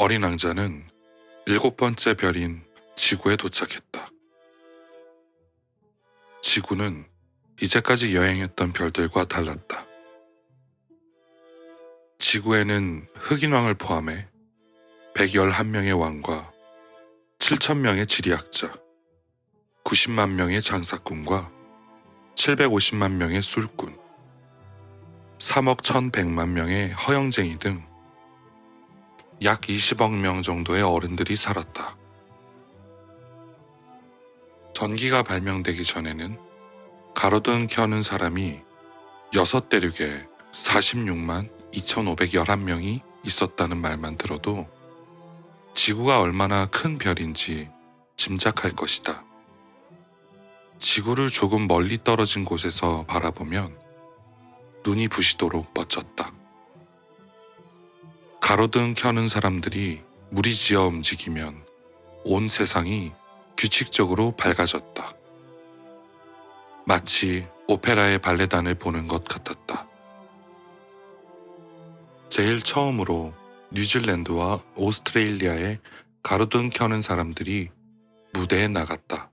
어린 왕자는 7번째 별인 지구에 도착했다. 지구는 이제까지 여행했던 별들과 달랐다. 지구에는 흑인왕을 포함해 111명의 왕과 7,000명의 지리학자, 90만 명의 장사꾼과 750만 명의 술꾼, 3억 1,100만 명의 허영쟁이 등 약 20억 명 정도의 어른들이 살았다. 전기가 발명되기 전에는 가로등 켜는 사람이 6대륙에 46만 2,511명이 있었다는 말만 들어도 지구가 얼마나 큰 별인지 짐작할 것이다. 지구를 조금 멀리 떨어진 곳에서 바라보면 눈이 부시도록 멋졌다. 가로등 켜는 사람들이 무리지어 움직이면 온 세상이 규칙적으로 밝아졌다. 마치 오페라의 발레단을 보는 것 같았다. 제일 처음으로 뉴질랜드와 오스트레일리아의 가로등 켜는 사람들이 무대에 나갔다.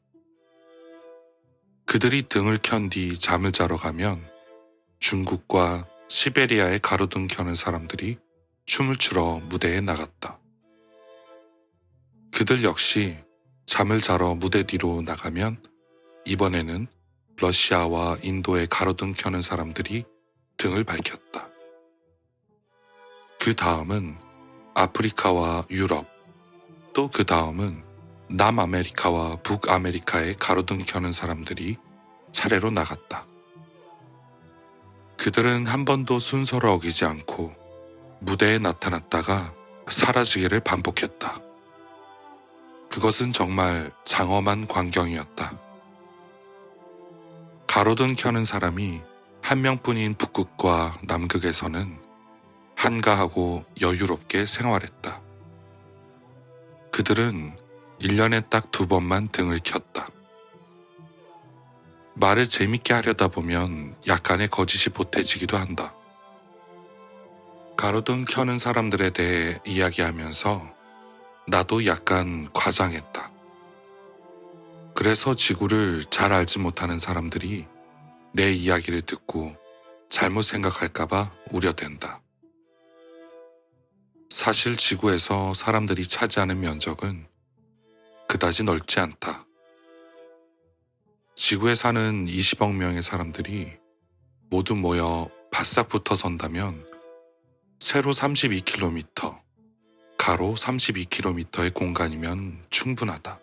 그들이 등을 켠 뒤 잠을 자러 가면 중국과 시베리아의 가로등 켜는 사람들이 춤을 추러 무대에 나갔다. 그들 역시 잠을 자러 무대 뒤로 나가면 이번에는 러시아와 인도의 가로등 켜는 사람들이 등을 밝혔다. 그 다음은 아프리카와 유럽, 또 그 다음은 남아메리카와 북아메리카의 가로등 켜는 사람들이 차례로 나갔다. 그들은 한 번도 순서를 어기지 않고 무대에 나타났다가 사라지기를 반복했다. 그것은 정말 장엄한 광경이었다. 가로등 켜는 사람이 한 명뿐인 북극과 남극에서는 한가하고 여유롭게 생활했다. 그들은 1년에 딱 2번만 등을 켰다. 말을 재밌게 하려다 보면 약간의 거짓이 보태지기도 한다. 가로등 켜는 사람들에 대해 이야기하면서 나도 약간 과장했다. 그래서 지구를 잘 알지 못하는 사람들이 내 이야기를 듣고 잘못 생각할까봐 우려된다. 사실 지구에서 사람들이 차지하는 면적은 그다지 넓지 않다. 지구에 사는 20억 명의 사람들이 모두 모여 바싹 붙어 선다면 세로 32km, 가로 32km의 공간이면 충분하다.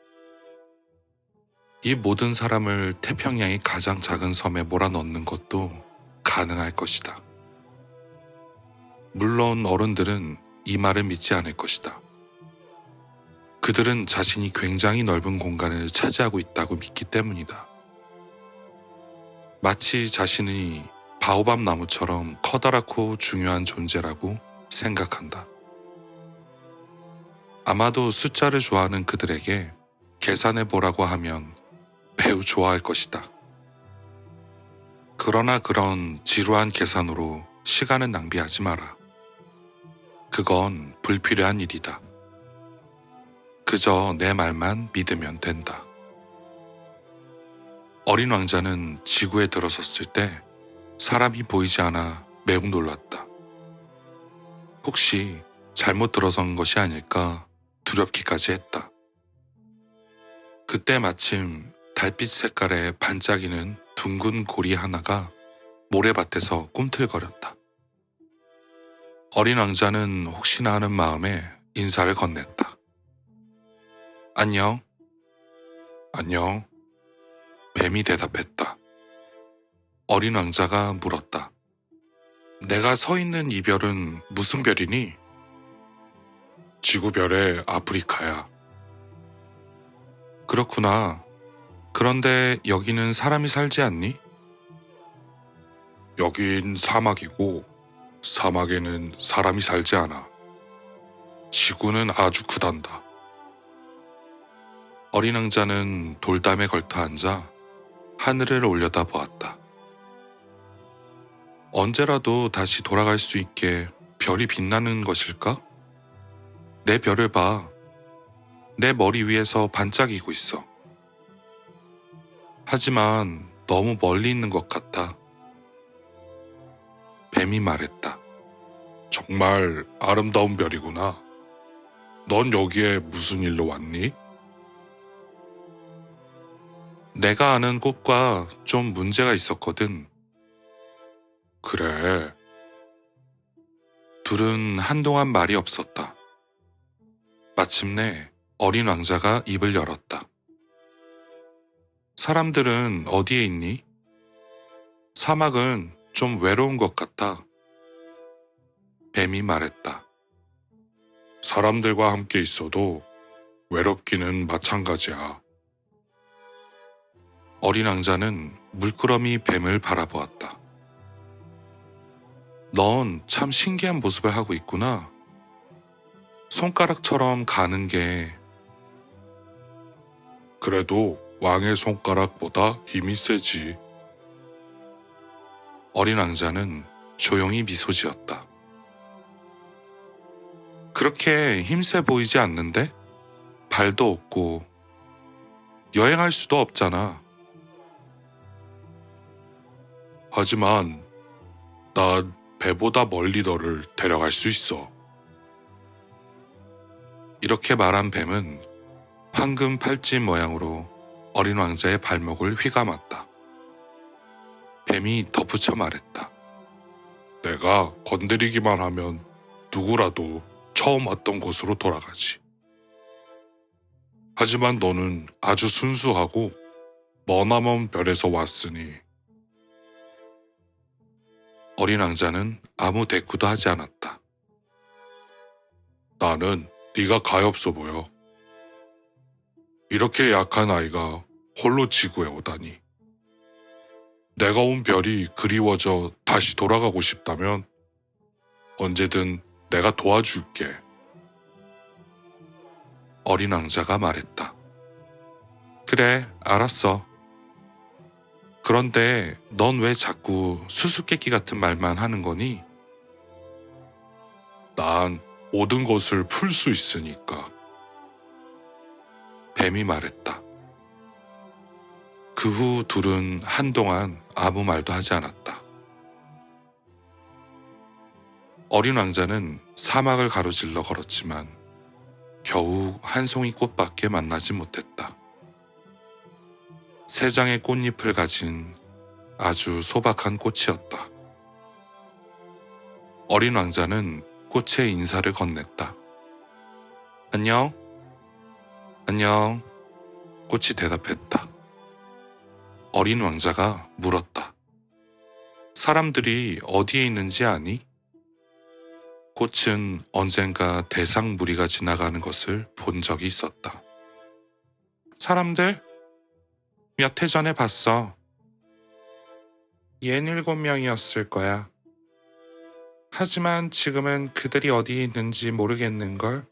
이 모든 사람을 태평양의 가장 작은 섬에 몰아넣는 것도 가능할 것이다. 물론 어른들은 이 말을 믿지 않을 것이다. 그들은 자신이 굉장히 넓은 공간을 차지하고 있다고 믿기 때문이다. 마치 자신이 바오밥 나무처럼 커다랗고 중요한 존재라고 생각한다. 아마도 숫자를 좋아하는 그들에게 계산해보라고 하면 매우 좋아할 것이다. 그러나 그런 지루한 계산으로 시간을 낭비하지 마라. 그건 불필요한 일이다. 그저 내 말만 믿으면 된다. 어린 왕자는 지구에 들어섰을 때 사람이 보이지 않아 매우 놀랐다. 혹시 잘못 들어선 것이 아닐까 두렵기까지 했다. 그때 마침 달빛 색깔의 반짝이는 둥근 고리 하나가 모래밭에서 꿈틀거렸다. 어린 왕자는 혹시나 하는 마음에 인사를 건넸다. 안녕. 안녕. 뱀이 대답했다. 어린 왕자가 물었다. 내가 서 있는 이 별은 무슨 별이니? 지구별의 아프리카야. 그렇구나. 그런데 여기는 사람이 살지 않니? 여긴 사막이고 사막에는 사람이 살지 않아. 지구는 아주 크단다. 어린 왕자는 돌담에 걸터 앉아 하늘을 올려다 보았다. 언제라도 다시 돌아갈 수 있게 별이 빛나는 것일까? 내 별을 봐. 내 머리 위에서 반짝이고 있어. 하지만 너무 멀리 있는 것 같아. 뱀이 말했다. 정말 아름다운 별이구나. 넌 여기에 무슨 일로 왔니? 내가 아는 꽃과 좀 문제가 있었거든. 그래. 둘은 한동안 말이 없었다. 마침내 어린 왕자가 입을 열었다. 사람들은 어디에 있니? 사막은 좀 외로운 것 같아. 뱀이 말했다. 사람들과 함께 있어도 외롭기는 마찬가지야. 어린 왕자는 물끄러미 뱀을 바라보았다. 넌 참 신기한 모습을 하고 있구나. 손가락처럼 가는 게. 그래도 왕의 손가락보다 힘이 세지. 어린 왕자는 조용히 미소 지었다. 그렇게 힘세 보이지 않는데? 발도 없고 여행할 수도 없잖아. 하지만 난 배보다 멀리 너를 데려갈 수 있어. 이렇게 말한 뱀은 황금 팔찌 모양으로 어린 왕자의 발목을 휘감았다. 뱀이 덧붙여 말했다. 내가 건드리기만 하면 누구라도 처음 왔던 곳으로 돌아가지. 하지만 너는 아주 순수하고 머나먼 별에서 왔으니. 어린 왕자는 아무 대꾸도 하지 않았다. 나는 네가 가엾어 보여. 이렇게 약한 아이가 홀로 지구에 오다니. 내가 온 별이 그리워져 다시 돌아가고 싶다면 언제든 내가 도와줄게. 어린 왕자가 말했다. 그래, 알았어. 그런데 넌 왜 자꾸 수수께끼 같은 말만 하는 거니? 난 모든 것을 풀 수 있으니까. 뱀이 말했다. 그 후 둘은 한동안 아무 말도 하지 않았다. 어린 왕자는 사막을 가로질러 걸었지만 겨우 한 송이 꽃밖에 만나지 못했다. 세 장의 꽃잎을 가진 아주 소박한 꽃이었다. 어린 왕자는 꽃에 인사를 건넸다. 안녕? 안녕? 꽃이 대답했다. 어린 왕자가 물었다. 사람들이 어디에 있는지 아니? 꽃은 언젠가 대상 무리가 지나가는 것을 본 적이 있었다. 사람들? 몇 해 전에 봤어. 67명이었을 거야. 하지만 지금은 그들이 어디에 있는지 모르겠는걸.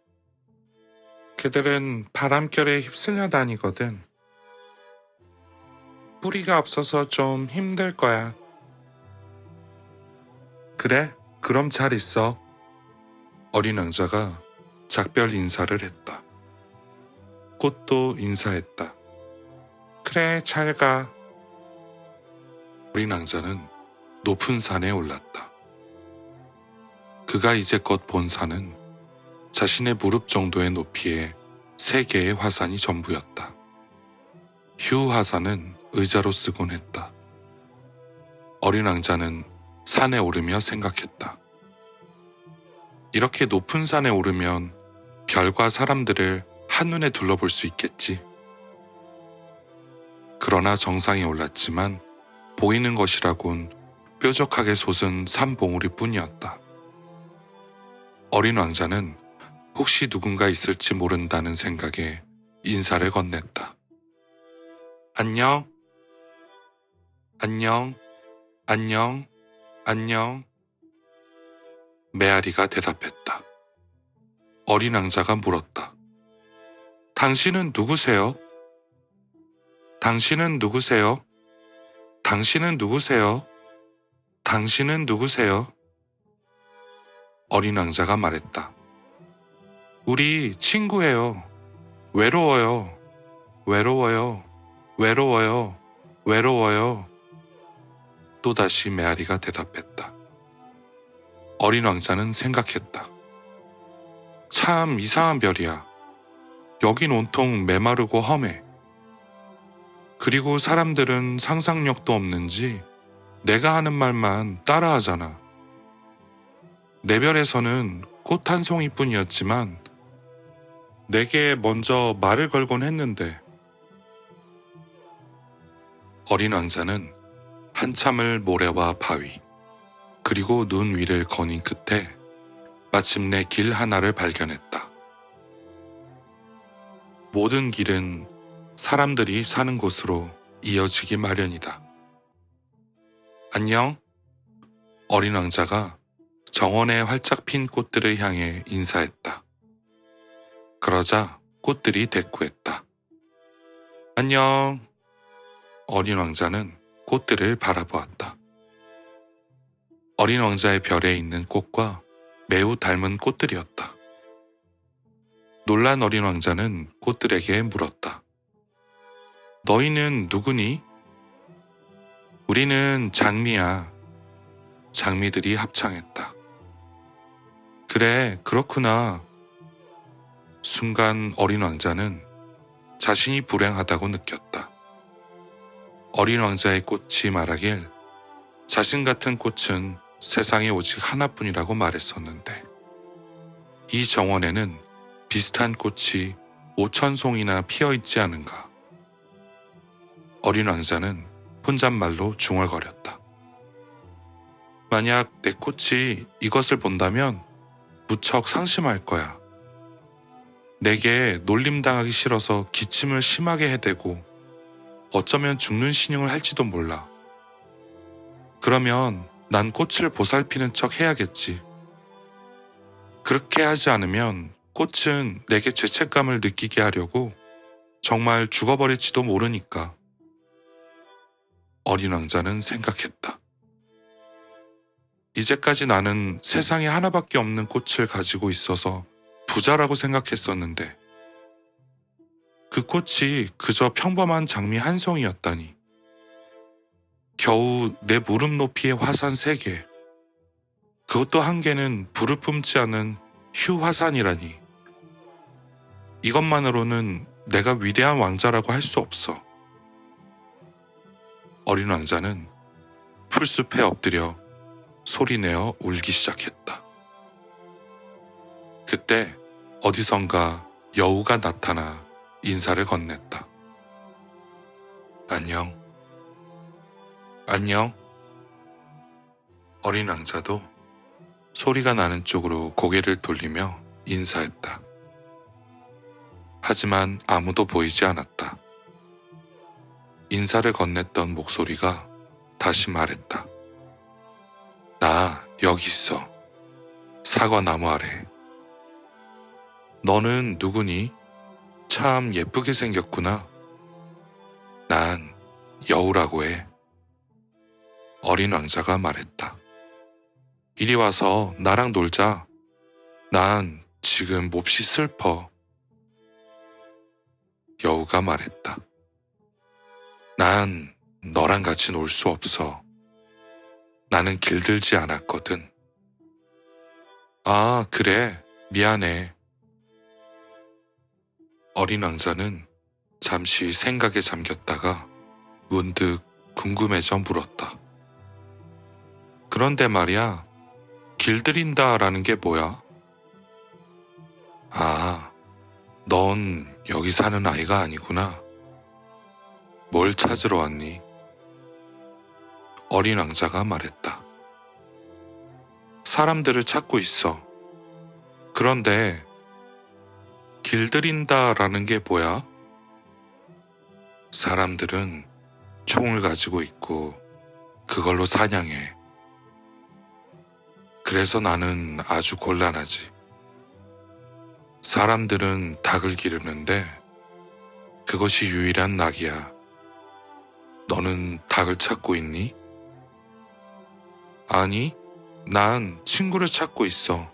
그들은 바람결에 휩쓸려 다니거든. 뿌리가 없어서 좀 힘들 거야. 그래, 그럼 잘 있어. 어린 왕자가 작별 인사를 했다. 꽃도 인사했다. 그래, 잘 가. 어린 왕자는 높은 산에 올랐다. 그가 이제껏 본 산은 자신의 무릎 정도의 높이의 3개의 화산이 전부였다. 휴 화산은 의자로 쓰곤 했다. 어린 왕자는 산에 오르며 생각했다. 이렇게 높은 산에 오르면 별과 사람들을 한눈에 둘러볼 수 있겠지. 그러나 정상에 올랐지만 보이는 것이라곤 뾰족하게 솟은 산봉우리 뿐이었다. 어린 왕자는 혹시 누군가 있을지 모른다는 생각에 인사를 건넸다. 안녕? 안녕? 안녕? 안녕? 메아리가 대답했다. 어린 왕자가 물었다. 당신은 누구세요? 당신은 누구세요? 당신은 누구세요? 당신은 누구세요? 어린 왕자가 말했다. 우리 친구예요. 외로워요. 외로워요. 외로워요. 외로워요. 또다시 메아리가 대답했다. 어린 왕자는 생각했다. 참 이상한 별이야. 여긴 온통 메마르고 험해. 그리고 사람들은 상상력도 없는지 내가 하는 말만 따라하잖아. 내 별에서는 꽃 한 송이뿐이었지만 내게 먼저 말을 걸곤 했는데. 어린 왕자는 한참을 모래와 바위, 그리고 눈 위를 거닌 끝에 마침내 길 하나를 발견했다. 모든 길은 사람들이 사는 곳으로 이어지기 마련이다. 안녕? 어린 왕자가 정원에 활짝 핀 꽃들을 향해 인사했다. 그러자 꽃들이 대꾸했다. 안녕. 어린 왕자는 꽃들을 바라보았다. 어린 왕자의 별에 있는 꽃과 매우 닮은 꽃들이었다. 놀란 어린 왕자는 꽃들에게 물었다. 너희는 누구니? 우리는 장미야. 장미들이 합창했다. 그래, 그렇구나. 순간 어린 왕자는 자신이 불행하다고 느꼈다. 어린 왕자의 꽃이 말하길 자신 같은 꽃은 세상에 오직 하나뿐이라고 말했었는데, 이 정원에는 비슷한 꽃이 5,000송이나 피어있지 않은가. 어린 왕자는 혼잣말로 중얼거렸다. 만약 내 꽃이 이것을 본다면 무척 상심할 거야. 내게 놀림당하기 싫어서 기침을 심하게 해대고 어쩌면 죽는 신용을 할지도 몰라. 그러면 난 꽃을 보살피는 척 해야겠지. 그렇게 하지 않으면 꽃은 내게 죄책감을 느끼게 하려고 정말 죽어버릴지도 모르니까. 어린 왕자는 생각했다. 이제까지 나는 세상에 하나밖에 없는 꽃을 가지고 있어서 부자라고 생각했었는데, 그 꽃이 그저 평범한 장미 한 송이였다니. 겨우 내 무릎 높이의 화산 3개, 그것도 한 개는 불을 뿜지 않은 휴 화산이라니. 이것만으로는 내가 위대한 왕자라고 할 수 없어. 어린 왕자는 풀숲에 엎드려 소리내어 울기 시작했다. 그때 어디선가 여우가 나타나 인사를 건넸다. 안녕. 안녕. 어린 왕자도 소리가 나는 쪽으로 고개를 돌리며 인사했다. 하지만 아무도 보이지 않았다. 인사를 건넸던 목소리가 다시 말했다. 나 여기 있어. 사과나무 아래. 너는 누구니? 참 예쁘게 생겼구나. 난 여우라고 해. 어린 왕자가 말했다. 이리 와서 나랑 놀자. 난 지금 몹시 슬퍼. 여우가 말했다. 난 너랑 같이 놀 수 없어. 나는 길들지 않았거든. 아, 그래. 미안해. 어린 왕자는 잠시 생각에 잠겼다가 문득 궁금해져 물었다. 그런데 말이야, 길들인다라는 게 뭐야? 아, 넌 여기 사는 아이가 아니구나. 뭘 찾으러 왔니? 어린 왕자가 말했다. 사람들을 찾고 있어. 그런데 길들인다라는 게 뭐야? 사람들은 총을 가지고 있고 그걸로 사냥해. 그래서 나는 아주 곤란하지. 사람들은 닭을 기르는데 그것이 유일한 낙이야. 너는 닭을 찾고 있니? 아니, 난 친구를 찾고 있어.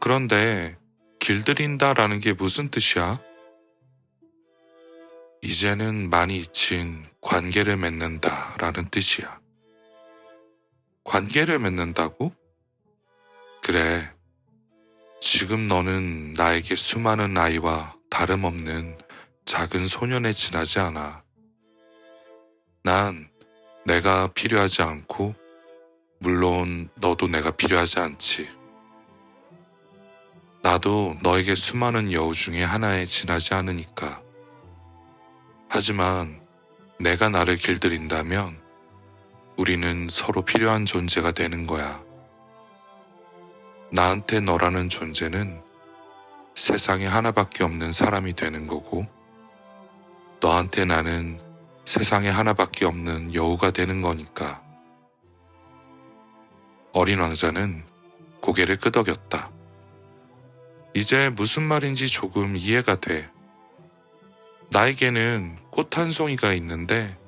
그런데 길들인다라는 게 무슨 뜻이야? 이제는 많이 잊힌 관계를 맺는다라는 뜻이야. 관계를 맺는다고? 그래. 지금 너는 나에게 수많은 아이와 다름없는 작은 소년에 지나지 않아. 난 내가 필요하지 않고, 물론 너도 내가 필요하지 않지. 나도 너에게 수많은 여우 중에 하나에 지나지 않으니까. 하지만 내가 나를 길들인다면 우리는 서로 필요한 존재가 되는 거야. 나한테 너라는 존재는 세상에 하나밖에 없는 사람이 되는 거고, 너한테 나는 세상에 하나밖에 없는 여우가 되는 거니까. 어린 왕자는 고개를 끄덕였다. 이제 무슨 말인지 조금 이해가 돼. 나에게는 꽃 한 송이가 있는데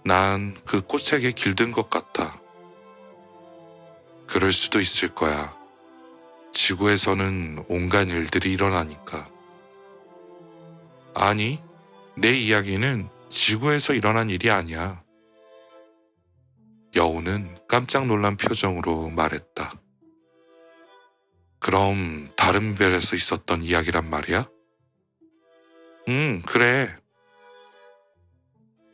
난 그 꽃에게 길든 것 같아. 그럴 수도 있을 거야. 지구에서는 온갖 일들이 일어나니까. 아니, 내 이야기는 지구에서 일어난 일이 아니야. 여우는 깜짝 놀란 표정으로 말했다. 그럼 다른 별에서 있었던 이야기란 말이야? 응, 그래.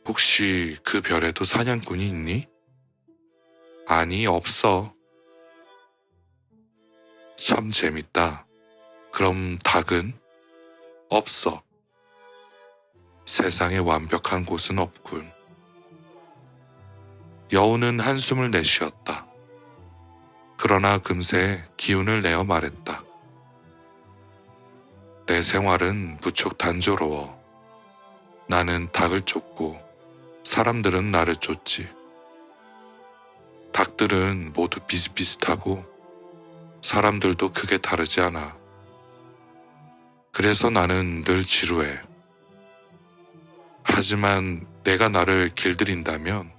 혹시 그 별에도 사냥꾼이 있니? 아니, 없어. 참 재밌다. 그럼 닭은? 없어. 세상에 완벽한 곳은 없군. 여우는 한숨을 내쉬었다. 그러나 금세 기운을 내어 말했다. 내 생활은 무척 단조로워. 나는 닭을 쫓고 사람들은 나를 쫓지. 닭들은 모두 비슷비슷하고 사람들도 크게 다르지 않아. 그래서 나는 늘 지루해. 하지만 내가 나를 길들인다면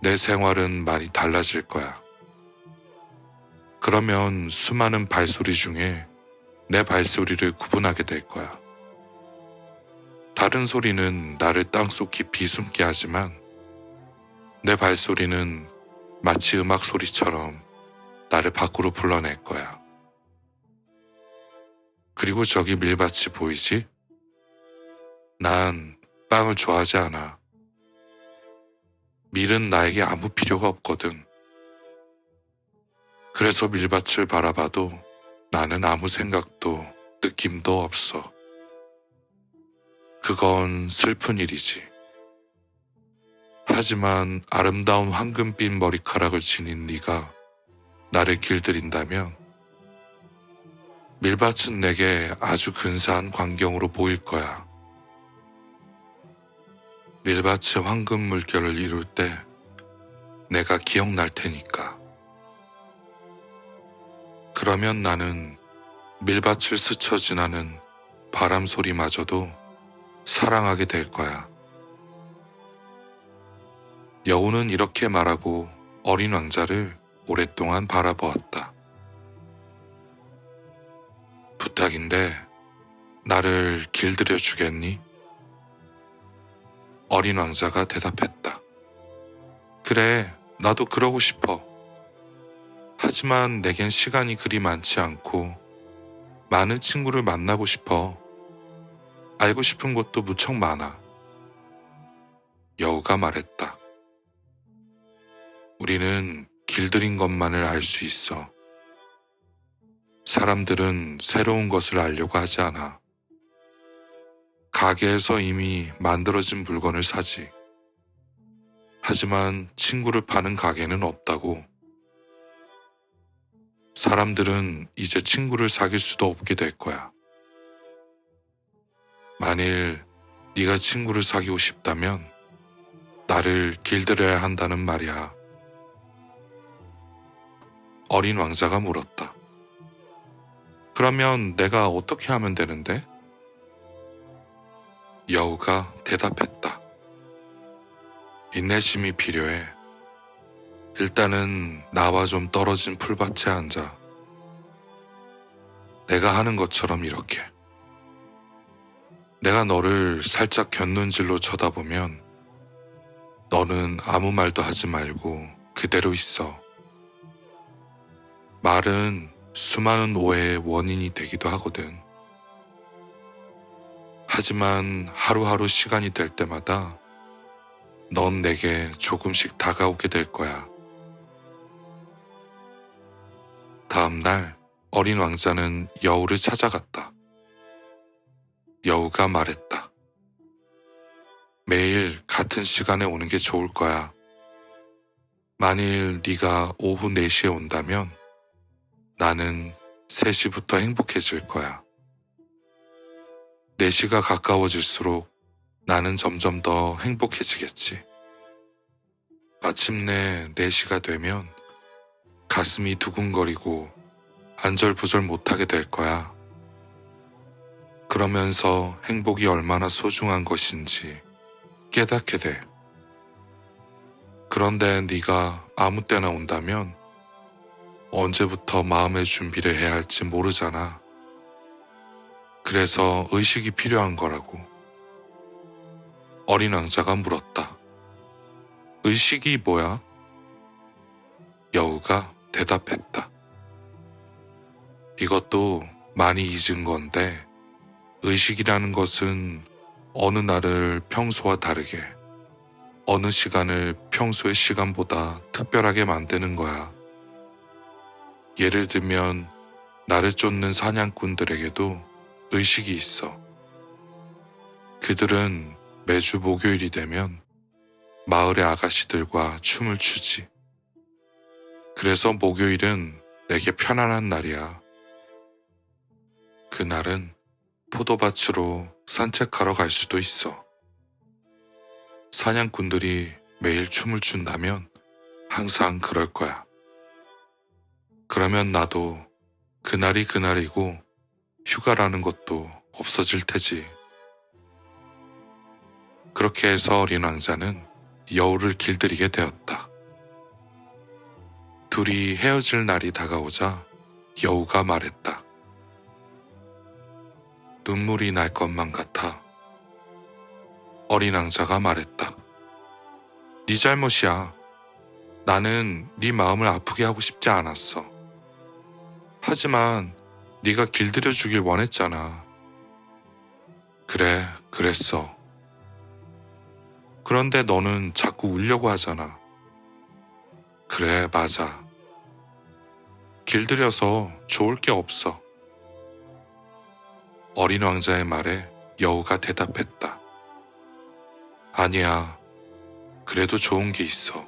내 생활은 많이 달라질 거야. 그러면 수많은 발소리 중에 내 발소리를 구분하게 될 거야. 다른 소리는 나를 땅속 깊이 숨게 하지만 내 발소리는 마치 음악 소리처럼 나를 밖으로 불러낼 거야. 그리고 저기 밀밭이 보이지? 난 빵을 좋아하지 않아. 밀은 나에게 아무 필요가 없거든. 그래서 밀밭을 바라봐도 나는 아무 생각도 느낌도 없어. 그건 슬픈 일이지. 하지만 아름다운 황금빛 머리카락을 지닌 네가 나를 길들인다면 밀밭은 내게 아주 근사한 광경으로 보일 거야. 밀밭의 황금 물결을 이룰 때 내가 기억날 테니까. 그러면 나는 밀밭을 스쳐 지나는 바람 소리마저도 사랑하게 될 거야. 여우는 이렇게 말하고 어린 왕자를 오랫동안 바라보았다. 부탁인데 나를 길들여 주겠니? 어린 왕자가 대답했다. 그래, 나도 그러고 싶어. 하지만 내겐 시간이 그리 많지 않고 많은 친구를 만나고 싶어. 알고 싶은 것도 무척 많아. 여우가 말했다. 우리는 길들인 것만을 알 수 있어. 사람들은 새로운 것을 알려고 하지 않아. 가게에서 이미 만들어진 물건을 사지. 하지만 친구를 파는 가게는 없다고. 사람들은 이제 친구를 사귈 수도 없게 될 거야. 만일 네가 친구를 사귀고 싶다면 나를 길들여야 한다는 말이야. 어린 왕자가 물었다. 그러면 내가 어떻게 하면 되는데? 여우가 대답했다. 인내심이 필요해. 일단은 나와 좀 떨어진 풀밭에 앉아. 내가 하는 것처럼 이렇게. 내가 너를 살짝 곁눈질로 쳐다보면 너는 아무 말도 하지 말고 그대로 있어. 말은 수많은 오해의 원인이 되기도 하거든. 하지만 하루하루 시간이 될 때마다 넌 내게 조금씩 다가오게 될 거야. 다음 날 어린 왕자는 여우를 찾아갔다. 여우가 말했다. 매일 같은 시간에 오는 게 좋을 거야. 만일 네가 오후 4시에 온다면 나는 3시부터 행복해질 거야. 4시가 가까워질수록 나는 점점 더 행복해지겠지. 마침내 4시가 되면 가슴이 두근거리고 안절부절 못하게 될 거야. 그러면서 행복이 얼마나 소중한 것인지 깨닫게 돼. 그런데 네가 아무 때나 온다면 언제부터 마음의 준비를 해야 할지 모르잖아. 그래서 의식이 필요한 거라고. 어린 왕자가 물었다. 의식이 뭐야? 여우가 대답했다. 이것도 많이 잊은 건데 의식이라는 것은 어느 날을 평소와 다르게, 어느 시간을 평소의 시간보다 특별하게 만드는 거야. 예를 들면 나를 쫓는 사냥꾼들에게도 의식이 있어. 그들은 매주 목요일이 되면 마을의 아가씨들과 춤을 추지. 그래서 목요일은 내게 편안한 날이야. 그날은 포도밭으로 산책하러 갈 수도 있어. 사냥꾼들이 매일 춤을 춘다면 항상 그럴 거야. 그러면 나도 그날이 그날이고 휴가라는 것도 없어질 테지. 그렇게 해서 어린 왕자는 여우를 길들이게 되었다. 둘이 헤어질 날이 다가오자 여우가 말했다. 눈물이 날 것만 같아. 어린 왕자가 말했다. 네 잘못이야. 나는 네 마음을 아프게 하고 싶지 않았어. 하지만 네가 길들여주길 원했잖아. 그래, 그랬어. 그런데 너는 자꾸 울려고 하잖아. 그래, 맞아. 길들여서 좋을 게 없어. 어린 왕자의 말에 여우가 대답했다. 아니야, 그래도 좋은 게 있어.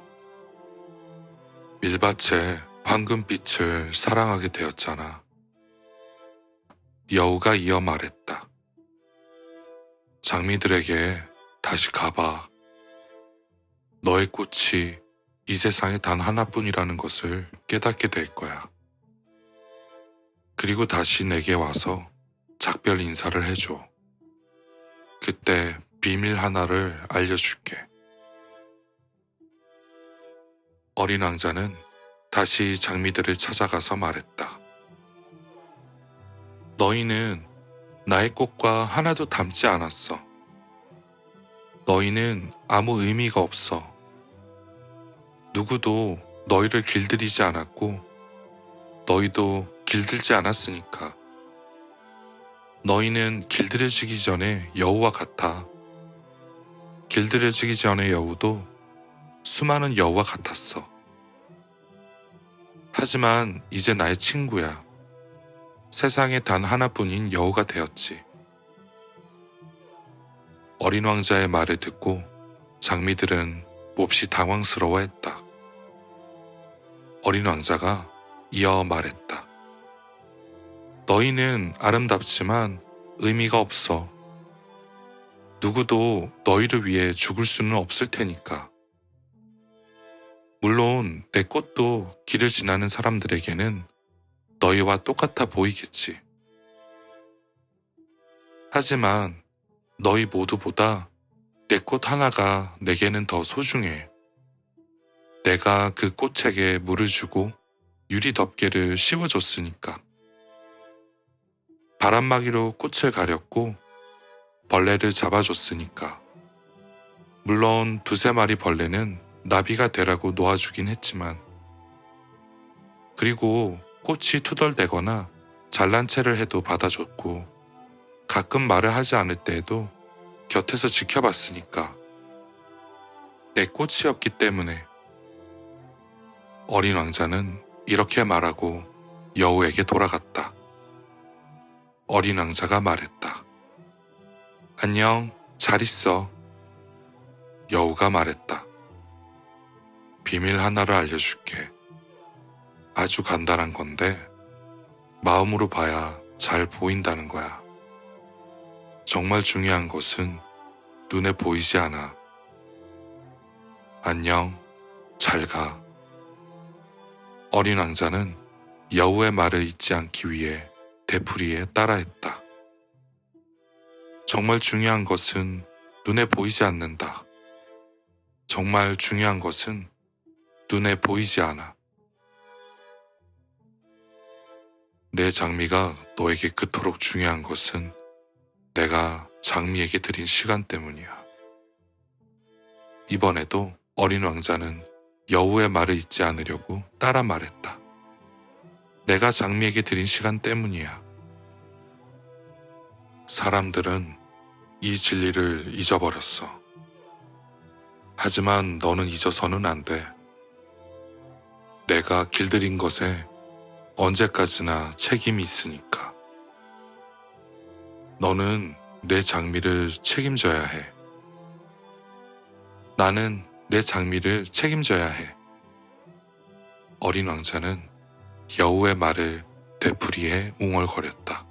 밀밭의 황금빛을 사랑하게 되었잖아. 여우가 이어 말했다. 장미들에게 다시 가봐. 너의 꽃이 이 세상에 단 하나뿐이라는 것을 깨닫게 될 거야. 그리고 다시 내게 와서 작별 인사를 해줘. 그때 비밀 하나를 알려줄게. 어린 왕자는 다시 장미들을 찾아가서 말했다. 너희는 나의 꽃과 하나도 닮지 않았어. 너희는 아무 의미가 없어. 누구도 너희를 길들이지 않았고 너희도 길들지 않았으니까. 너희는 길들여지기 전에 여우와 같아. 길들여지기 전의 여우도 수많은 여우와 같았어. 하지만 이제 나의 친구야. 세상에 단 하나뿐인 여우가 되었지. 어린 왕자의 말을 듣고 장미들은 몹시 당황스러워했다. 어린 왕자가 이어 말했다. 너희는 아름답지만 의미가 없어. 누구도 너희를 위해 죽을 수는 없을 테니까. 물론 내 꽃도 길을 지나는 사람들에게는 너희와 똑같아 보이겠지. 하지만 너희 모두보다 내 꽃 하나가 내게는 더 소중해. 내가 그 꽃에게 물을 주고 유리 덮개를 씌워줬으니까. 바람막이로 꽃을 가렸고 벌레를 잡아줬으니까. 물론 두세 마리 벌레는 나비가 되라고 놓아주긴 했지만, 그리고 꽃이 투덜대거나 잘난 체를 해도 받아줬고, 가끔 말을 하지 않을 때에도 곁에서 지켜봤으니까. 내 꽃이었기 때문에. 어린 왕자는 이렇게 말하고 여우에게 돌아갔다. 어린 왕자가 말했다. 안녕, 잘 있어. 여우가 말했다. 비밀 하나를 알려줄게. 아주 간단한 건데 마음으로 봐야 잘 보인다는 거야. 정말 중요한 것은 눈에 보이지 않아. 안녕, 잘 가. 어린 왕자는 여우의 말을 잊지 않기 위해 되풀이에 따라했다. 정말 중요한 것은 눈에 보이지 않는다. 정말 중요한 것은 눈에 보이지 않아. 내 장미가 너에게 그토록 중요한 것은 내가 장미에게 드린 시간 때문이야. 이번에도 어린 왕자는 여우의 말을 잊지 않으려고 따라 말했다. 내가 장미에게 드린 시간 때문이야. 사람들은 이 진리를 잊어버렸어. 하지만 너는 잊어서는 안 돼. 내가 길들인 것에 언제까지나 책임이 있으니까. 너는 내 장미를 책임져야 해. 나는 내 장미를 책임져야 해. 어린 왕자는 여우의 말을 되풀이해 웅얼거렸다.